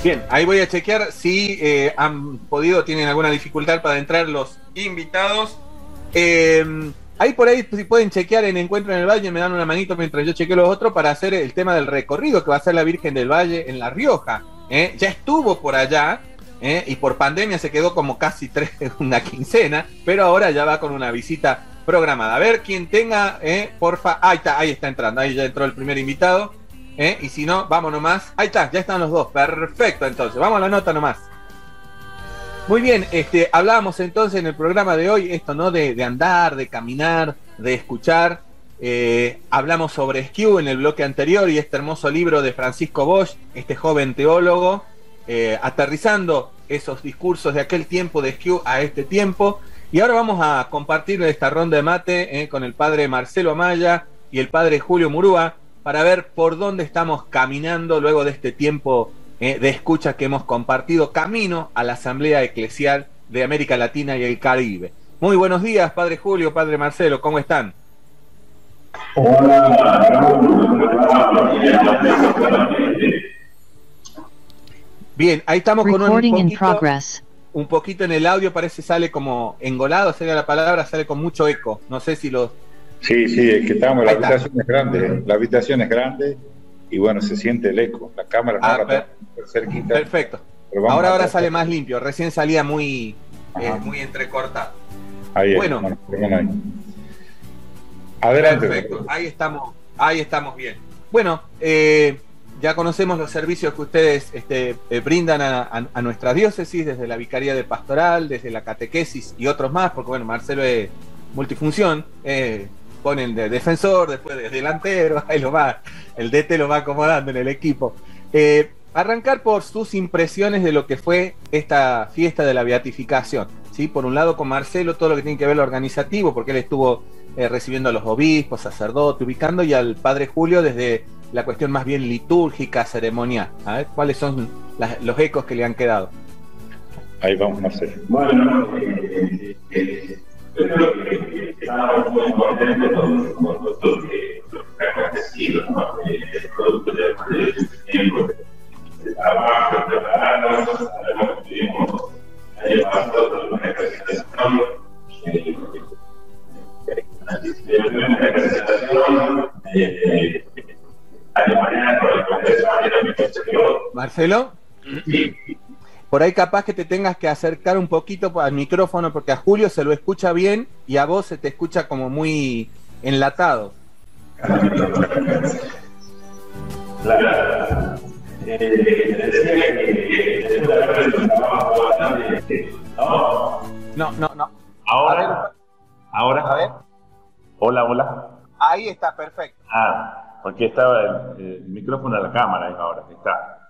Bien, ahí voy a chequear si han podido, tienen alguna dificultad para entrar los invitados. Ahí por ahí, si pueden chequear en Encuentro en el Valle, me dan una manito mientras yo chequeo los otros para hacer el tema del recorrido que va a hacer la Virgen del Valle en La Rioja. Ya estuvo por allá, y por pandemia se quedó como casi una quincena, pero ahora ya va con una visita programada. A ver, quien tenga, porfa, ahí está entrando, ahí ya entró el primer invitado. Y si no, vamos nomás. Ahí está, ya están los dos. Perfecto, entonces. Vamos a la nota nomás. Muy bien, hablábamos entonces en el programa de hoy esto, ¿no? De andar, de caminar, de escuchar. Hablamos sobre Esquiú en el bloque anterior y este hermoso libro de Francisco Bosch, este joven teólogo, aterrizando esos discursos de aquel tiempo de Esquiú a este tiempo. Y ahora vamos a compartir esta ronda de mate con el padre Marcelo Amaya y el padre Julio Murúa, para ver por dónde estamos caminando luego de este tiempo de escucha que hemos compartido, camino a la Asamblea Eclesial de América Latina y el Caribe. Muy buenos días, Padre Julio, Padre Marcelo, ¿cómo están? Bien, ahí estamos con un poquito en el audio, parece sale como engolado, sería la palabra, sale con mucho eco. No sé si los... Sí, es que estamos, la habitación es grande, la habitación es grande y bueno, se siente el eco. La cámara no la tengo cerquita. Perfecto. Ahora sale más limpio, recién salía muy entrecortado. Ahí es, bueno, ahí. Adelante. Perfecto, ahí estamos bien. Bueno, ya conocemos los servicios que ustedes brindan a nuestra diócesis, desde la Vicaría de Pastoral, desde la catequesis y otros más, porque bueno, Marcelo es multifunción, ponen de defensor, después de delantero, ahí el DT lo va acomodando en el equipo. Arrancar por sus impresiones de lo que fue esta fiesta de la beatificación, ¿sí? Por un lado con Marcelo, todo lo que tiene que ver lo organizativo, porque él estuvo recibiendo a los obispos, sacerdotes, ubicando, y al padre Julio desde la cuestión más bien litúrgica, ceremonial. A ver, ¿cuáles son los ecos que le han quedado? Ahí vamos, Marcelo. Bueno, creo que estábamos muy contentos con nosotros que ha acontecido, ¿no? El producto de este tiempo de trabajo, prepararnos, sabemos que tuvimos ayer pasado una presentación, Marcelo, por ahí capaz que te tengas que acercar un poquito al micrófono, porque a Julio se lo escucha bien y a vos se te escucha como muy enlatado. No. Ahora. A ver. Hola. Ahí está, perfecto. Porque estaba el micrófono a la cámara ahora, está.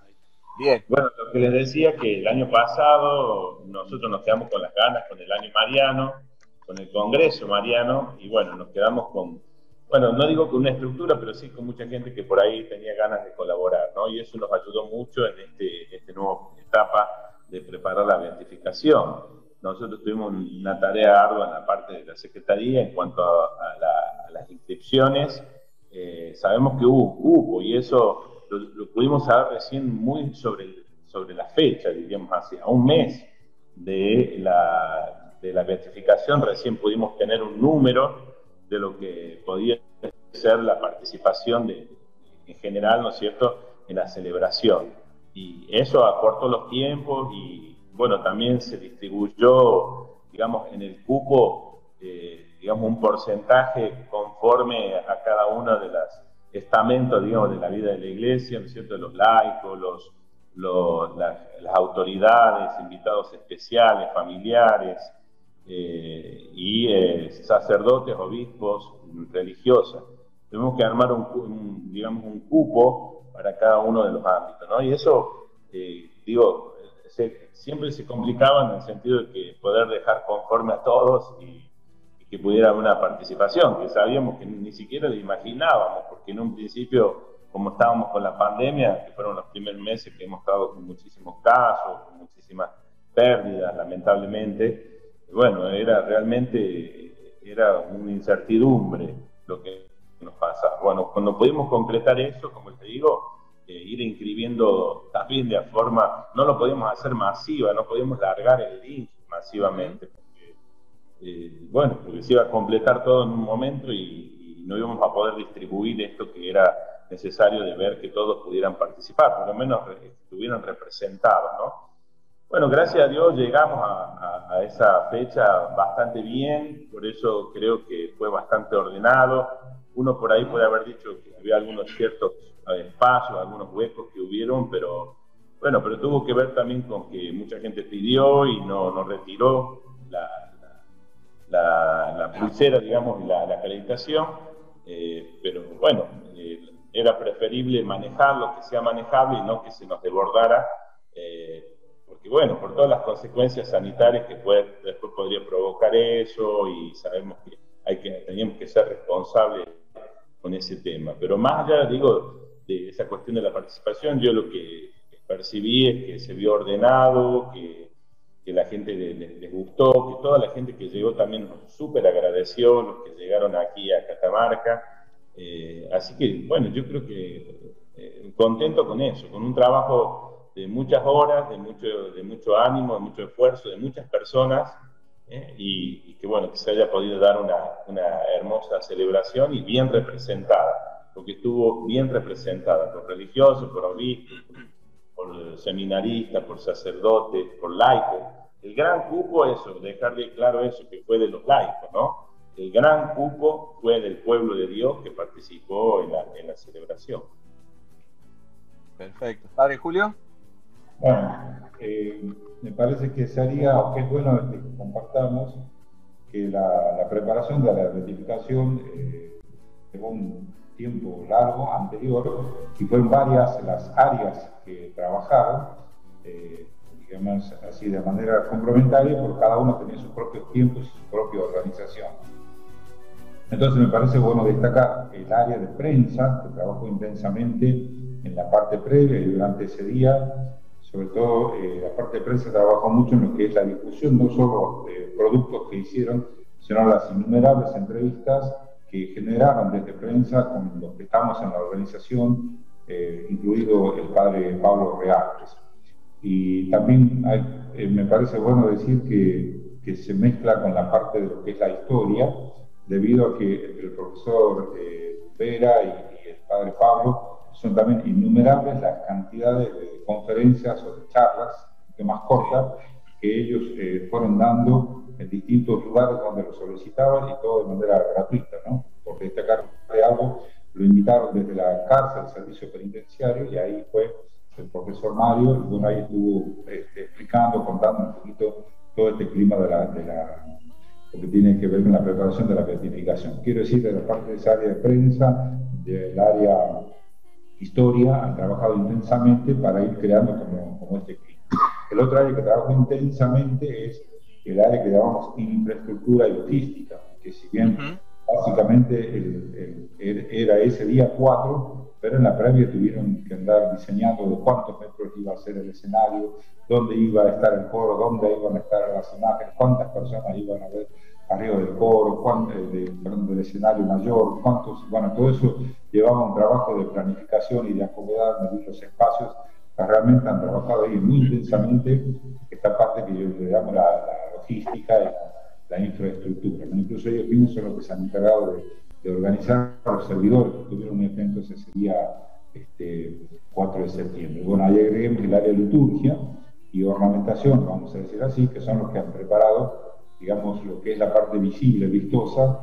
Bien. Bueno, lo que les decía que el año pasado nosotros nos quedamos con las ganas con el año mariano, con el Congreso mariano, y bueno, nos quedamos con, bueno, no digo con una estructura, pero sí con mucha gente que por ahí tenía ganas de colaborar, ¿no? Y eso nos ayudó mucho en esta nueva etapa de preparar la beatificación. Nosotros tuvimos una tarea ardua en la parte de la Secretaría en cuanto a las inscripciones. Sabemos que hubo cupo y eso lo pudimos saber recién muy sobre la fecha, diríamos así, a un mes de la beatificación recién pudimos tener un número de lo que podía ser la participación en general, ¿no es cierto?, en la celebración. Y eso acortó los tiempos y bueno, también se distribuyó, digamos, en el cupo, digamos, un porcentaje conforme a cada uno de los estamentos, digamos, de la vida de la iglesia, ¿no es cierto?, los laicos, las autoridades, invitados especiales, familiares, y sacerdotes, obispos, religiosas. Tuvimos que armar digamos, un cupo para cada uno de los ámbitos, ¿no? Y eso, siempre se complicaba en el sentido de que poder dejar conforme a todos y que pudiera haber una participación, que sabíamos que ni siquiera lo imaginábamos, porque en un principio, como estábamos con la pandemia, que fueron los primeros meses que hemos estado con muchísimos casos, con muchísimas pérdidas, lamentablemente, bueno, realmente era una incertidumbre lo que nos pasaba. Bueno, cuando pudimos concretar eso, como te digo, ir inscribiendo también de forma, no lo podíamos hacer masiva, no podíamos largar el link masivamente, bueno, porque se iba a completar todo en un momento y no íbamos a poder distribuir esto que era necesario de ver que todos pudieran participar, por lo menos estuvieran representados, ¿no? Bueno, gracias a Dios llegamos a esa fecha bastante bien, por eso creo que fue bastante ordenado. Uno por ahí puede haber dicho que había algunos ciertos espacios, algunos huecos que hubieron, pero bueno, pero tuvo que ver también con que mucha gente pidió y no retiró la pulsera, digamos, y la acreditación, pero bueno, era preferible manejar lo que sea manejable y no que se nos desbordara, porque bueno, por todas las consecuencias sanitarias que después podría provocar eso, y sabemos que teníamos que ser responsables con ese tema. Pero más allá, digo, de esa cuestión de la participación, yo lo que percibí es que se vio ordenado, que la gente les gustó, que toda la gente que llegó también nos súper agradeció, los que llegaron aquí a Catamarca. Así que, bueno, yo creo que contento con eso, con un trabajo de muchas horas, de mucho ánimo, de mucho esfuerzo, de muchas personas, y que bueno, que se haya podido dar una hermosa celebración y bien representada, porque estuvo bien representada por religiosos, por obispos, por seminaristas, por sacerdotes, por laicos. El gran cupo, eso, dejarle claro eso, que fue de los laicos, ¿no? El gran cupo fue del pueblo de Dios que participó en la celebración. Perfecto. Padre Julio. Bueno, me parece que sería, o que es bueno que compartamos, que la preparación de la beatificación llevó un tiempo largo anterior y fueron varias las áreas que trabajaron, digamos así, de manera complementaria, porque cada uno tenía sus propios tiempos y su propia organización. Entonces me parece bueno destacar el área de prensa, que trabajó intensamente en la parte previa y durante ese día. Sobre todo, la parte de prensa trabajó mucho en lo que es la difusión, no solo de productos que hicieron, sino las innumerables entrevistas que generaron desde prensa con los que estamos en la organización, incluido el padre Pablo Reales. Y también me parece bueno decir que se mezcla con la parte de lo que es la historia, debido a que el profesor Vera y el padre Pablo son también innumerables las cantidades de conferencias o de charlas, más cortas, que ellos fueron dando en distintos lugares donde lo solicitaban, y todo de manera gratuita, ¿no? Por destacar de algo, lo invitaron desde la cárcel al servicio penitenciario, y ahí fue el profesor Mario, y bueno, ahí estuvo explicando, contando un poquito todo este clima de lo que tiene que ver con la preparación de la beatificación. Quiero decir, de la parte de esa área de prensa, del área historia, han trabajado intensamente para ir creando como este clima. El otro área que trabajó intensamente es el área que llamamos infraestructura y logística, que si bien básicamente era ese día 4, pero en la previa tuvieron que andar diseñando de cuántos metros iba a ser el escenario, dónde iba a estar el coro, dónde iban a estar las imágenes, cuántas personas iban a ver arriba del coro, del escenario mayor, bueno, todo eso llevaba un trabajo de planificación y de acomodar, medir los espacios. Realmente han trabajado ahí muy intensamente esta parte que yo le llamo la logística y la infraestructura, ¿no? Incluso ellos mismos son los que se han encargado de organizar a los servidores, que tuvieron un evento ese día 4 de septiembre. Bueno, ahí agreguemos el área de liturgia y ornamentación, vamos a decir así, que son los que han preparado, digamos, lo que es la parte visible, vistosa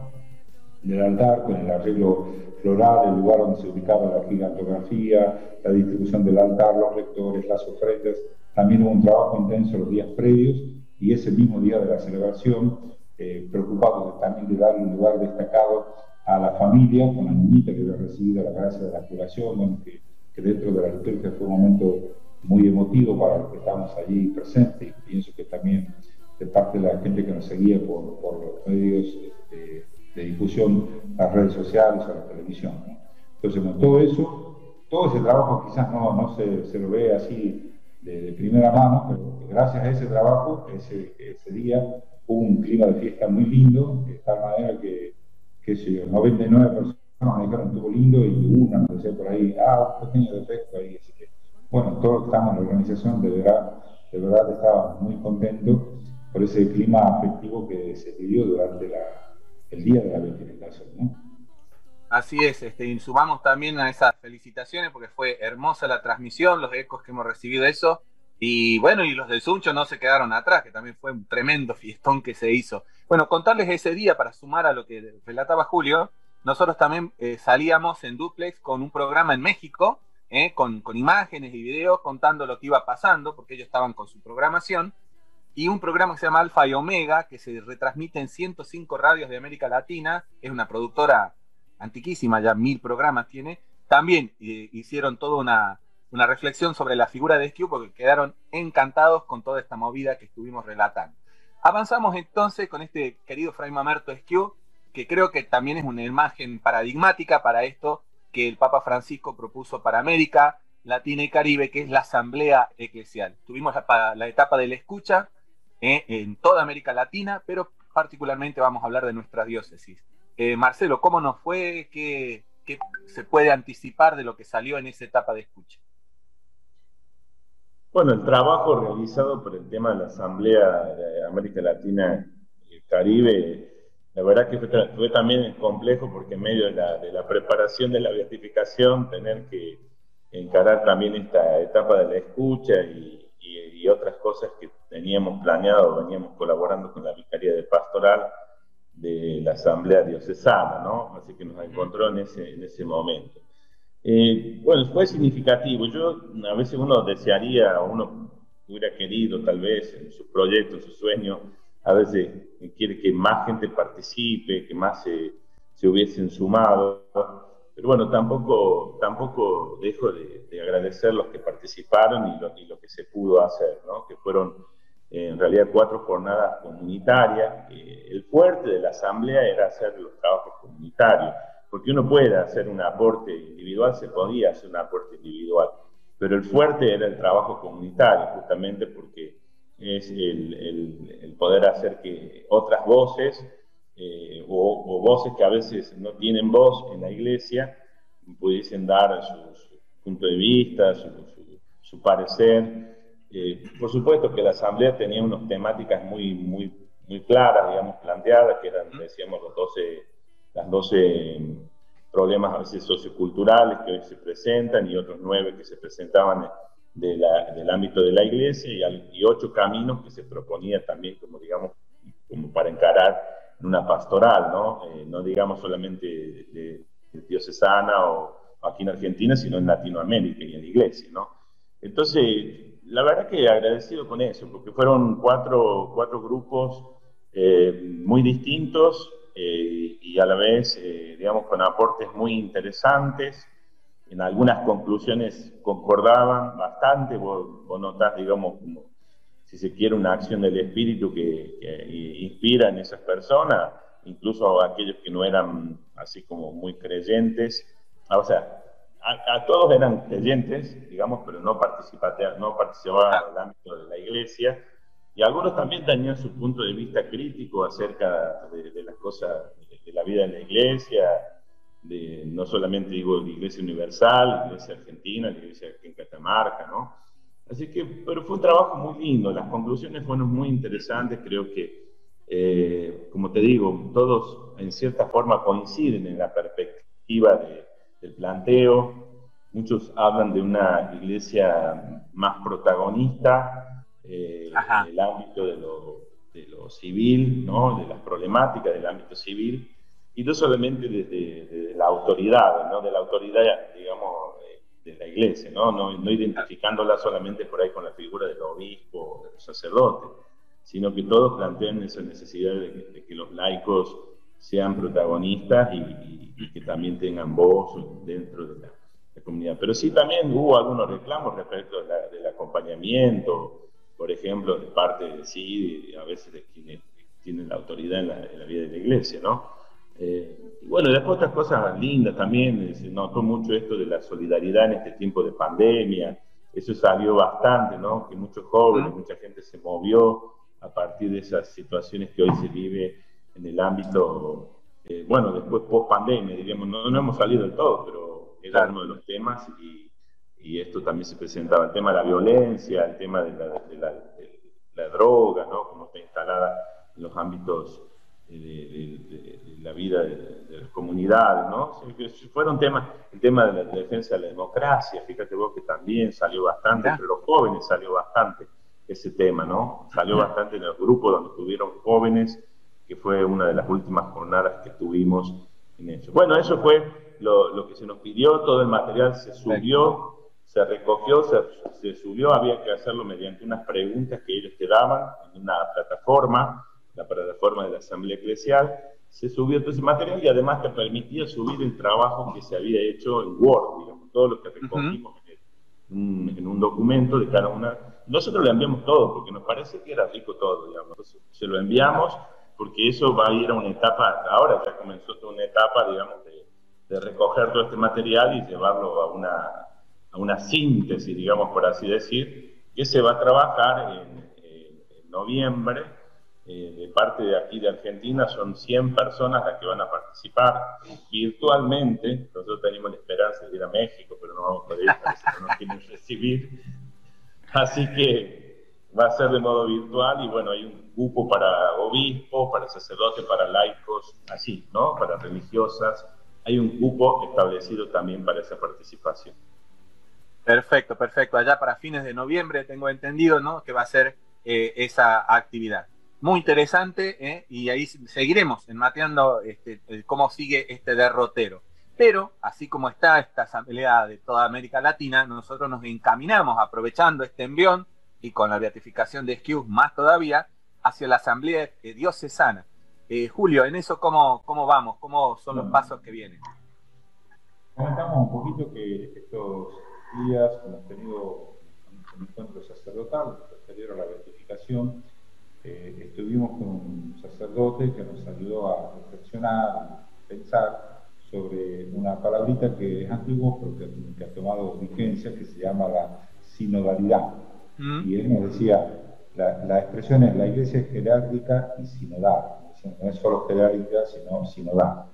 del altar, con el arreglo floral, el lugar donde se ubicaba la gigantografía, la distribución del altar, los lectores, las ofrendas. También hubo un trabajo intenso los días previos, y ese mismo día de la celebración, preocupados también de dar un lugar destacado a la familia, con la niñita que había recibido la gracia de la curación, bueno, que dentro de la liturgia fue un momento muy emotivo para los que estamos allí presentes, y pienso que también de parte de la gente que nos seguía por los medios de difusión, las redes sociales o la televisión, ¿no? Entonces, bueno, todo ese trabajo quizás no se lo ve así de primera mano, pero gracias a ese trabajo, ese día hubo un clima de fiesta muy lindo, de tal manera que 99 personas nos dijeron estuvo lindo y una nos decía por ahí, un pequeño defecto ahí, así que, bueno, todos los que estamos en la organización de verdad estábamos muy contentos por ese clima afectivo que se vivió durante el día de la beatificación, ¿no? Así es, y sumamos también a esas felicitaciones porque fue hermosa la transmisión, los ecos que hemos recibido de eso. Y bueno, y los del Suncho no se quedaron atrás, que también fue un tremendo fiestón que se hizo. Bueno, contarles ese día para sumar a lo que relataba Julio, nosotros también salíamos en dúplex con un programa en México, con imágenes y videos contando lo que iba pasando, porque ellos estaban con su programación, y un programa que se llama Alfa y Omega, que se retransmite en 105 radios de América Latina, es una productora antiquísima, ya 1000 programas tiene, también hicieron toda una reflexión sobre la figura de Esquiú porque quedaron encantados con toda esta movida que estuvimos relatando. Avanzamos entonces con este querido Fray Mamerto Esquiú, que creo que también es una imagen paradigmática para esto que el Papa Francisco propuso para América Latina y Caribe, que es la asamblea eclesial. Tuvimos la etapa de la escucha en toda América Latina, pero particularmente vamos a hablar de nuestra diócesis. Marcelo, ¿cómo nos fue? ¿Qué se puede anticipar de lo que salió en esa etapa de escucha? Bueno, el trabajo realizado por el tema de la Asamblea de América Latina y el Caribe, la verdad que fue también complejo porque en medio de la preparación de la beatificación, tener que encarar también esta etapa de la escucha y otras cosas que teníamos planeado, veníamos colaborando con la Vicaría de Pastoral de la Asamblea Diocesana, ¿no? Así que nos encontró en ese momento. Bueno, fue significativo. A veces uno desearía, uno hubiera querido tal vez en sus proyectos, en sus sueños, a veces quiere que más gente participe, que más se hubiesen sumado. Pero bueno, tampoco dejo de agradecer los que participaron y lo que se pudo hacer, ¿no? Que fueron en realidad 4 jornadas comunitarias. El fuerte de la asamblea era hacer los trabajos comunitarios, porque uno puede hacer un aporte individual, se podía hacer un aporte individual, pero el fuerte era el trabajo comunitario, justamente porque es el poder hacer que otras voces, o voces que a veces no tienen voz en la iglesia, pudiesen dar su punto de vista, su parecer. Por supuesto que la asamblea tenía unas temáticas muy claras, digamos, planteadas, que eran, decíamos, las 12 problemas a veces socioculturales que hoy se presentan y otros 9 que se presentaban del ámbito de la iglesia y 8 caminos que se proponía también como, digamos, como para encarar en una pastoral, ¿no? No digamos solamente de diocesana o aquí en Argentina, sino en Latinoamérica y en la iglesia, ¿no? Entonces, la verdad que agradecido con eso, porque fueron cuatro grupos muy distintos y a la vez, digamos, con aportes muy interesantes. En algunas conclusiones concordaban bastante, vos notás, digamos, como, si se quiere, una acción del espíritu que inspira en esas personas, incluso a aquellos que no eran así como muy creyentes. O sea, a todos eran creyentes, digamos, pero no participaban en el ámbito de la iglesia, y algunos también tenían su punto de vista crítico acerca de las cosas, de la vida en la iglesia, no solamente digo la iglesia universal, la iglesia argentina, la iglesia aquí en Catamarca, ¿no? Así que, pero fue un trabajo muy lindo, las conclusiones fueron muy interesantes, creo que, como te digo, todos en cierta forma coinciden en la perspectiva del planteo. Muchos hablan de una iglesia más protagonista en el ámbito de lo civil, ¿no? De las problemáticas del ámbito civil, y no solamente desde la autoridad, ¿no? De la autoridad, digamos, de la iglesia, ¿no? No identificándola solamente por ahí con la figura del obispo o del sacerdote, sino que todos plantean esa necesidad de que los laicos sean protagonistas y que también tengan voz dentro de la comunidad. Pero sí también hubo algunos reclamos respecto del acompañamiento, por ejemplo, de parte de sí, a veces de quienes tienen la autoridad en la vida de la iglesia, ¿no? Y bueno, después otras cosas lindas también, se notó mucho esto de la solidaridad en este tiempo de pandemia, eso salió bastante, ¿no? Que muchos jóvenes, mucha gente se movió a partir de esas situaciones que hoy se vive en el ámbito bueno, después post pandemia, diríamos, no hemos salido del todo, pero era Claro. uno de los temas y esto también se presentaba, el tema de la violencia, el tema de la droga, ¿no? Cómo está instalada en los ámbitos de la vida de las comunidades, ¿no? Fueron temas, el tema de la defensa de la democracia, fíjate vos que también salió bastante, Mirá. entre los jóvenes salió bastante ese tema, ¿no? Salió bastante en el grupo donde estuvieron jóvenes, que fue una de las últimas jornadas que tuvimos en eso. Bueno, eso fue lo que se nos pidió, todo el material se subió, se recogió, se subió, había que hacerlo mediante unas preguntas que ellos te daban en una plataforma, la plataforma de la Asamblea Eclesial, se subió todo ese material y además te permitía subir el trabajo que se había hecho en Word, digamos, todo lo que recogimos en un documento de cada una. Nosotros le enviamos todo porque nos parece que era rico todo, digamos. Entonces, se lo enviamos porque eso va a ir a una etapa, ahora ya comenzó toda una etapa, digamos, de recoger todo este material y llevarlo a una síntesis, digamos, por así decir, que se va a trabajar en noviembre. De parte de aquí de Argentina son 100 personas las que van a participar virtualmente. Nosotros tenemos la esperanza de ir a México, pero no vamos a poder ir, parece que no nos quieren recibir. Así que va a ser de modo virtual y bueno, hay un cupo para obispos, para sacerdotes, para laicos, así, ¿no? Para religiosas. Hay un cupo establecido también para esa participación. Perfecto, perfecto. Allá para fines de noviembre tengo entendido, ¿no? Que va a ser esa actividad. Muy interesante, y ahí seguiremos enmateando cómo sigue este derrotero. Pero, así como está esta asamblea de toda América Latina, nosotros nos encaminamos, aprovechando este envión y con la beatificación de Esquius más todavía, hacia la asamblea diocesana. Julio, en eso, ¿cómo vamos? ¿Cómo son los pasos que vienen? Comentamos un poquito que estos días hemos tenido un encuentro sacerdotal posterior a la beatificación. Estuvimos con un sacerdote que nos ayudó a reflexionar, a pensar sobre una palabrita que es antigua pero que ha tomado vigencia, que se llama la sinodalidad. Y él nos decía, la expresión es: la iglesia es jerárquica y sinodal. No es solo jerárquica, sino sinodal.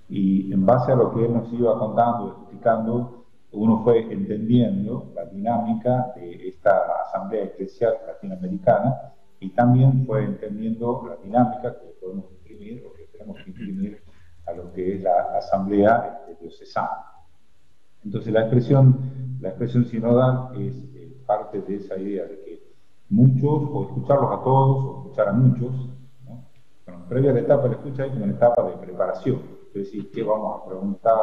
Y en base a lo que él nos iba contando, explicando, uno fue entendiendo la dinámica de esta asamblea eclesial latinoamericana y también fue entendiendo la dinámica que podemos imprimir o que tenemos que imprimir a lo que es la asamblea diocesana. Entonces la expresión sinodal es parte de esa idea de que muchos, o escucharlos a todos, o escuchar a muchos, ¿no? Bueno, previa a la etapa de la escucha hay como una etapa de preparación, es decir, qué vamos a preguntar,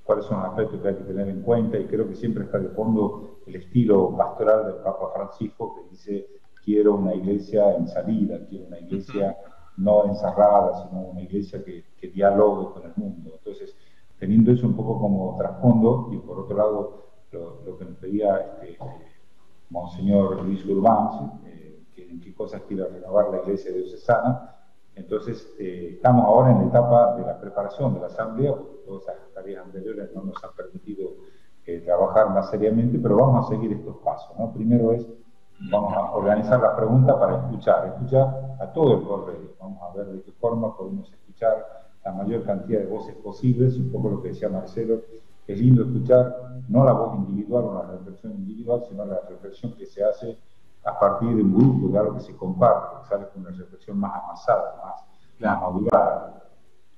cuáles son los aspectos que hay que tener en cuenta, y creo que siempre está de fondo el estilo pastoral del Papa Francisco, que dice: quiero una iglesia en salida, quiero una iglesia no encerrada, sino una iglesia que dialogue con el mundo. Entonces, teniendo eso un poco como trasfondo, y por otro lado, lo que nos pedía Monseñor Luis Urbán, que en qué cosas quiere renovar la iglesia diocesana. Entonces, estamos ahora en la etapa de la preparación de la asamblea, porque todas esas tareas anteriores no nos han permitido trabajar más seriamente, pero vamos a seguir estos pasos, ¿no? Primero vamos a organizar la pregunta para escuchar a todo el correo. Vamos a ver de qué forma podemos escuchar la mayor cantidad de voces posibles, un poco lo que decía Marcelo. Es lindo escuchar no la voz individual o la reflexión individual, sino la reflexión que se hace a partir de un grupo, de algo que se comparte, que sale con una reflexión más amasada, más madurada.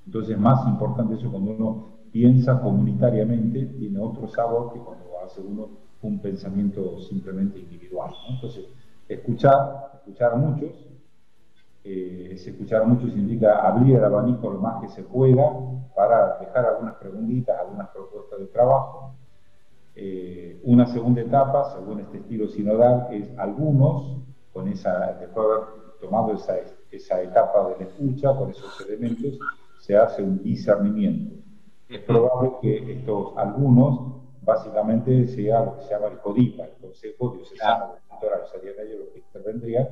Entonces es más importante eso cuando uno piensa comunitariamente, tiene otro sabor que cuando hace uno un pensamiento simplemente individual, ¿no? Entonces, escuchar a muchos, escuchar a muchos significa abrir el abanico lo más que se pueda para dejar algunas preguntitas, algunas propuestas de trabajo. Una segunda etapa, según este estilo sinodal, es algunos, después de haber tomado esa etapa de la escucha, con esos elementos, se hace un discernimiento. Es probable que estos algunos básicamente sea lo que se llama el CODIPA, el Consejo Diocesano Pastoral, serían ellos los que intervendrían.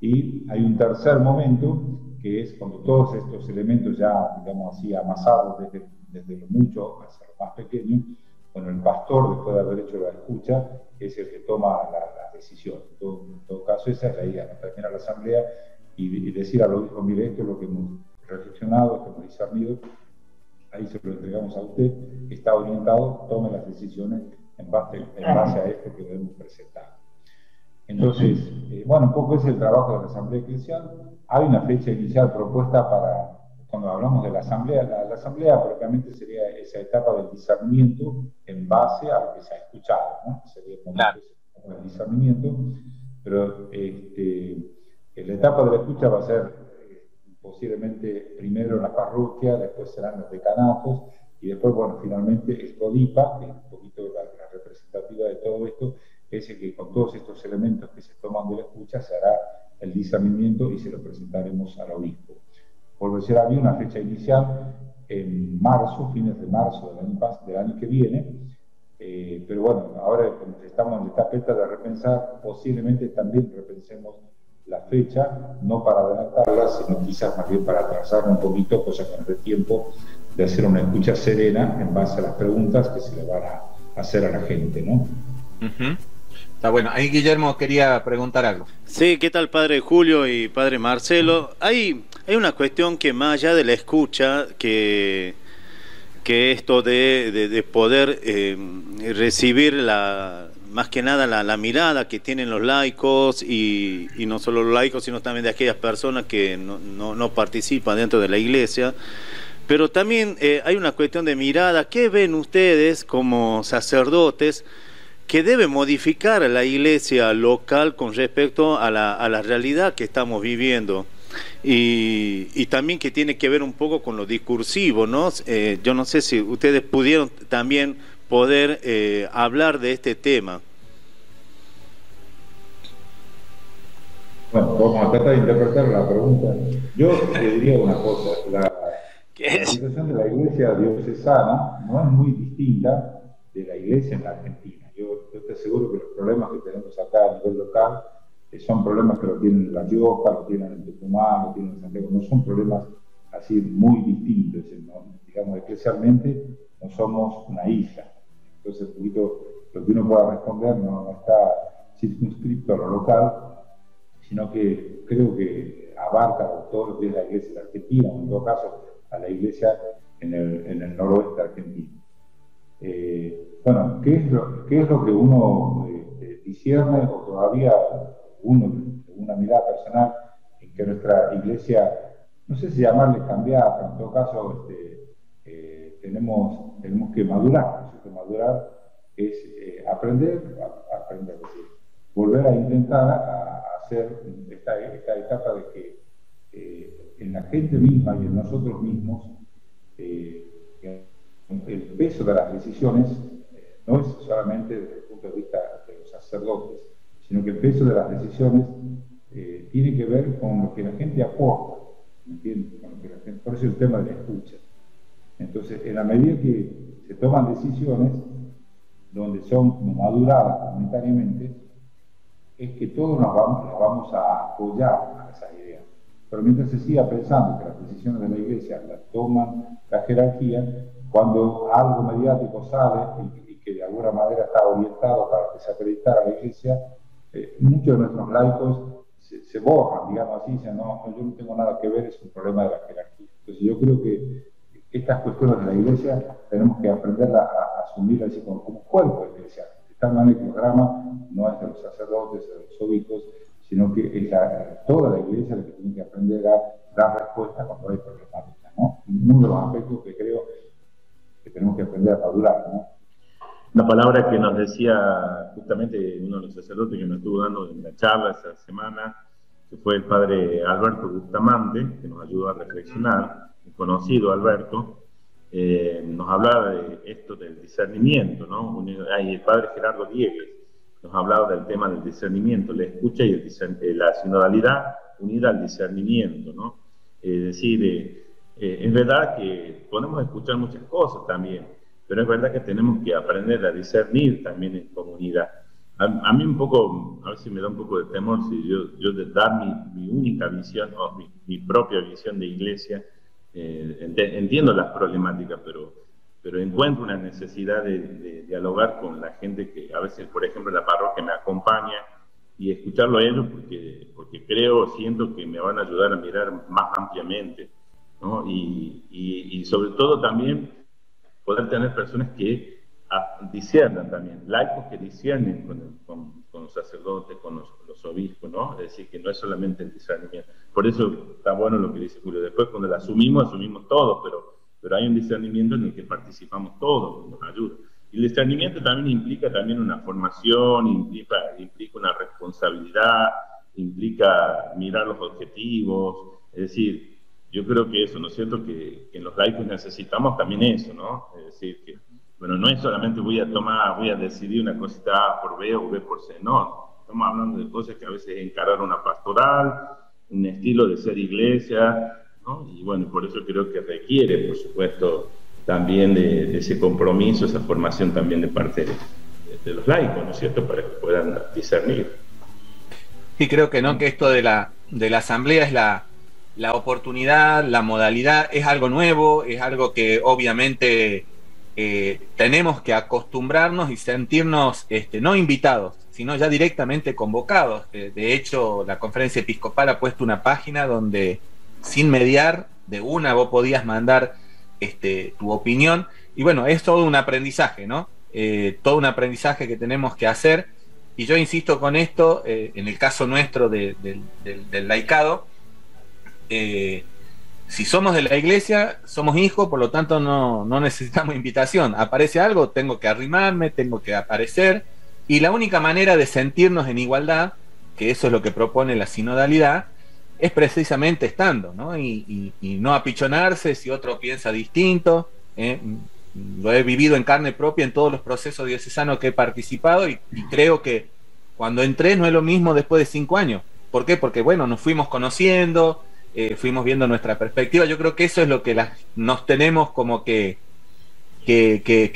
Y hay un tercer momento, que es cuando todos estos elementos ya, digamos así, amasados desde lo mucho hasta lo más pequeño, bueno, el pastor, después de haber hecho la escucha, es el que toma la decisión. En todo caso, esa es la idea, ¿no? Terminar la asamblea y decir a los hijos: mire, esto es lo que hemos reflexionado, que hemos discernido, ahí se lo entregamos a usted, está orientado, tome las decisiones en base a esto que debemos presentar. Entonces, bueno, un poco es el trabajo de la Asamblea Eclesial. Hay una fecha inicial propuesta para, cuando hablamos de la Asamblea propiamente sería esa etapa del discernimiento en base a lo que se ha escuchado, ¿no? Sería como el discernimiento, pero la etapa de la escucha va a ser posiblemente primero en la parroquia, después serán los decanatos, y después, bueno, finalmente el CODIPA, que es un poquito la representativa de todo esto, es el que con todos estos elementos que se toman de la escucha se hará el discernimiento y se lo presentaremos al obispo. Por decir, había una fecha inicial en marzo, fines de marzo del año que viene, pero bueno, ahora como estamos en la etapa de repensar, posiblemente también repensemos la fecha, no para adelantarla, sino quizás más bien para atrasarla un poquito, cosa que nos dé tiempo de hacer una escucha serena en base a las preguntas que se le van a hacer a la gente, ¿no? Está bueno. Ahí Guillermo quería preguntar algo. Sí, ¿qué tal, padre Julio y padre Marcelo? Hay una cuestión que más allá de la escucha, que esto de poder recibir más que nada la mirada que tienen los laicos, y no solo los laicos, sino también de aquellas personas que no participan dentro de la iglesia. Pero también hay una cuestión de mirada. ¿Qué ven ustedes como sacerdotes que debe modificar la iglesia local con respecto a la realidad que estamos viviendo? Y también que tiene que ver un poco con lo discursivo, ¿no? Yo no sé si ustedes pudieron también poder hablar de este tema. Bueno, vamos a tratar de interpretar la pregunta. Yo te diría una cosa, la situación de la iglesia diocesana no es muy distinta de la iglesia en la Argentina. Yo te aseguro que los problemas que tenemos acá a nivel local son problemas que lo tienen en La Rioja, lo tienen en Tucumán, lo tienen en Santiago, no son problemas así muy distintos, ¿no? Digamos, eclesialmente no somos una isla. Entonces, un poquito lo que uno pueda responder no está circunscrito a lo local, sino que creo que abarca todo lo que es la iglesia de Argentina, o en todo caso a la iglesia en el noroeste argentino. Bueno, ¿qué es lo que uno discierne, o todavía una mirada personal en que nuestra iglesia, no sé si llamarle cambiar, pero en todo caso tenemos que madurar? Madurar es aprender, es decir, volver a intentar a hacer esta etapa de que en la gente misma y en nosotros mismos el peso de las decisiones no es solamente desde el punto de vista de los sacerdotes, sino que el peso de las decisiones tiene que ver con lo que la gente aporta, ¿me entiendes? Con lo que la gente, por eso el tema de la escucha. Entonces, en la medida que se toman decisiones donde son maduradas comunitariamente, es que todos las vamos a apoyar a esas ideas. Pero mientras se siga pensando que las decisiones de la iglesia las toman la jerarquía, cuando algo mediático sale y que de alguna manera está orientado para desacreditar a la iglesia, muchos de nuestros laicos se borran, digamos así, dicen, no, yo no tengo nada que ver, es un problema de la jerarquía. Entonces yo creo que estas cuestiones de la iglesia tenemos que aprender a asumirlas así como cuerpo eclesial. De tal manera que el drama no es de los sacerdotes, de los obispos, sino que es toda la iglesia la que tiene que aprender a dar respuesta cuando hay problemática, ¿no? Uno de los aspectos que creo que tenemos que aprender a madurar, ¿no? Una palabra que nos decía justamente uno de los sacerdotes que nos estuvo dando en la charla esa semana, que fue el padre Alberto Bustamante, que nos ayudó a reflexionar, un conocido Alberto, nos hablaba de esto del discernimiento, ¿no? Y el padre Gerardo Diegues nos hablaba del tema del discernimiento, la escucha y la sinodalidad unida al discernimiento, ¿no? Es decir, es verdad que podemos escuchar muchas cosas también, pero es verdad que tenemos que aprender a discernir también en comunidad. A mí un poco, a veces me da un poco de temor si yo de dar mi única visión o mi propia visión de iglesia. Entiendo las problemáticas, pero encuentro una necesidad de dialogar con la gente que a veces, por ejemplo, la parroquia me acompaña, y escucharlo a ellos porque siento que me van a ayudar a mirar más ampliamente ¿no? Y sobre todo también poder tener personas que disciernan también, laicos que disciernen con los sacerdotes, con los obispos, ¿no? Es decir, que no es solamente el discernimiento. Por eso está bueno lo que dice Julio. Después, cuando lo asumimos todos, pero hay un discernimiento en el que participamos todos, nos ayuda. Y el discernimiento también implica también una formación, implica una responsabilidad, implica mirar los objetivos, es decir, yo creo que eso, ¿no es cierto?, que en los laicos necesitamos también eso, ¿no? Es decir, que, bueno, no es solamente voy a decidir una cosita A por B o B por C, no, estamos hablando de cosas que a veces encarar una pastoral, un estilo de ser iglesia, ¿no? Y bueno, por eso creo que requiere, por supuesto, también de ese compromiso, esa formación también de parte de los laicos, ¿no es cierto?, para que puedan discernir. Sí, creo que no, que esto de la asamblea es la oportunidad, la modalidad, es algo nuevo, es algo que obviamente tenemos que acostumbrarnos y sentirnos no invitados, sino ya directamente convocados. De hecho, la Conferencia Episcopal ha puesto una página donde sin mediar, de una vos podías mandar tu opinión, y bueno, es todo un aprendizaje, ¿no? Todo un aprendizaje que tenemos que hacer, y yo insisto con esto, en el caso nuestro del laicado, si somos de la iglesia, somos hijos, por lo tanto no necesitamos invitación. Aparece algo, tengo que arrimarme, tengo que aparecer, y la única manera de sentirnos en igualdad, que eso es lo que propone la sinodalidad, es precisamente estando, ¿no? Y no apichonarse si otro piensa distinto. Lo he vivido en carne propia en todos los procesos diocesanos que he participado, y creo que cuando entré no es lo mismo después de 5 años. ¿Por qué? Porque bueno, nos fuimos conociendo, fuimos viendo nuestra perspectiva. Yo creo que eso es lo que nos tenemos como que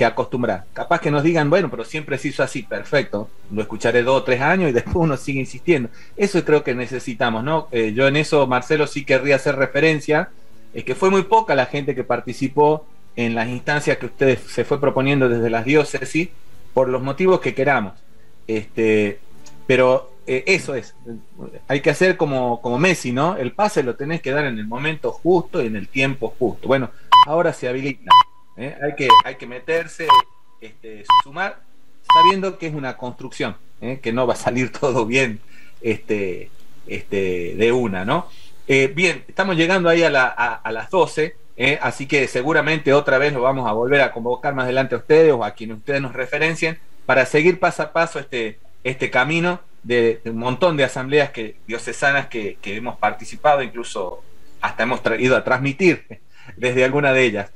acostumbrar. Capaz que nos digan, bueno, pero siempre se hizo así, perfecto, lo escucharé 2 o 3 años y después uno sigue insistiendo. Eso creo que necesitamos, ¿no? Yo en eso, Marcelo, sí querría hacer referencia, es que fue muy poca la gente que participó en las instancias que ustedes se fue proponiendo desde las diócesis, por los motivos que queramos. Pero eso es, hay que hacer como Messi, ¿no? El pase lo tenés que dar en el momento justo y en el tiempo justo. Bueno, ahora se habilita. Hay que meterse, sumar, sabiendo que es una construcción, que no va a salir todo bien de una, ¿no? Bien, estamos llegando ahí a las 12, así que seguramente otra vez lo vamos a volver a convocar más adelante a ustedes o a quienes ustedes nos referencien para seguir paso a paso este camino de un montón de asambleas diocesanas que hemos participado, incluso hasta hemos ido a transmitir desde alguna de ellas.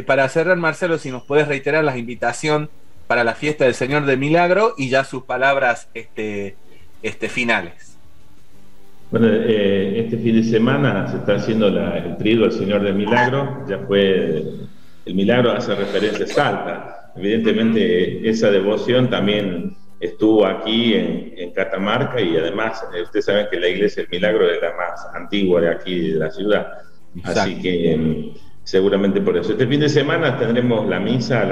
Para cerrar, Marcelo, si nos podés reiterar la invitación para la fiesta del Señor del Milagro y ya sus palabras finales. Bueno, este fin de semana se está haciendo el triduo al Señor del Milagro. Ya fue, el milagro hace referencia a Salta. Evidentemente esa devoción también estuvo aquí en Catamarca, y además ustedes saben que la Iglesia del Milagro es la más antigua de aquí de la ciudad. Exacto. Así que seguramente por eso. Este fin de semana tendremos la misa,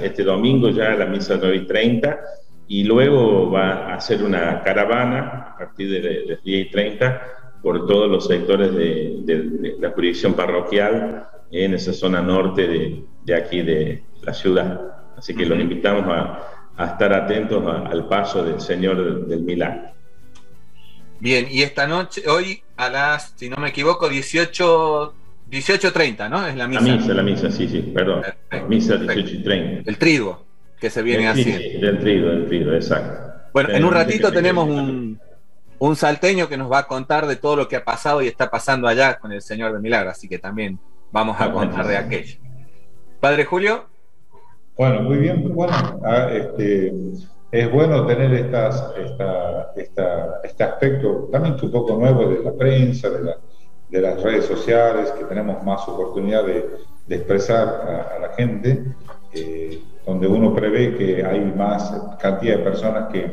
este domingo ya la misa 9:30, y luego va a hacer una caravana a partir de las 10:30 por todos los sectores de la jurisdicción parroquial en esa zona norte de aquí de la ciudad. Así que los invitamos a estar atentos al paso del Señor del Milagro. Bien, y esta noche, hoy a las, si no me equivoco, 18:30, ¿no? Es la misa. La misa, sí, perdón. Perfecto, misa 18:30. El triduo que se viene haciendo. Sí, del triduo, exacto. Bueno, en un ratito tenemos un salteño que nos va a contar de todo lo que ha pasado y está pasando allá con el Señor del Milagro, así que también vamos a contar de aquello. Padre Julio. Bueno, muy bien. Bueno, es bueno tener este aspecto también un poco nuevo de la prensa, de las redes sociales, que tenemos más oportunidad de expresar a la gente, donde uno prevé que hay más cantidad de personas que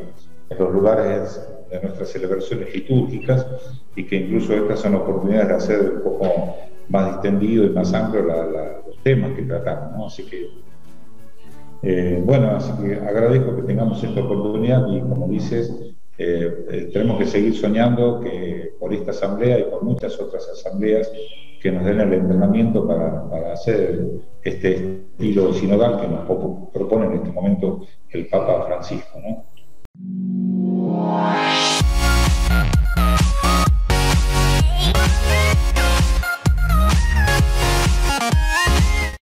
en los lugares de nuestras celebraciones litúrgicas, y que incluso estas son oportunidades de hacer un poco más distendido y más amplio los temas que tratamos, ¿no? Así que así que agradezco que tengamos esta oportunidad, y como dices, tenemos que seguir soñando que por esta asamblea y por muchas otras asambleas que nos den el entrenamiento para hacer este estilo sinodal que nos propone en este momento el Papa Francisco, ¿no?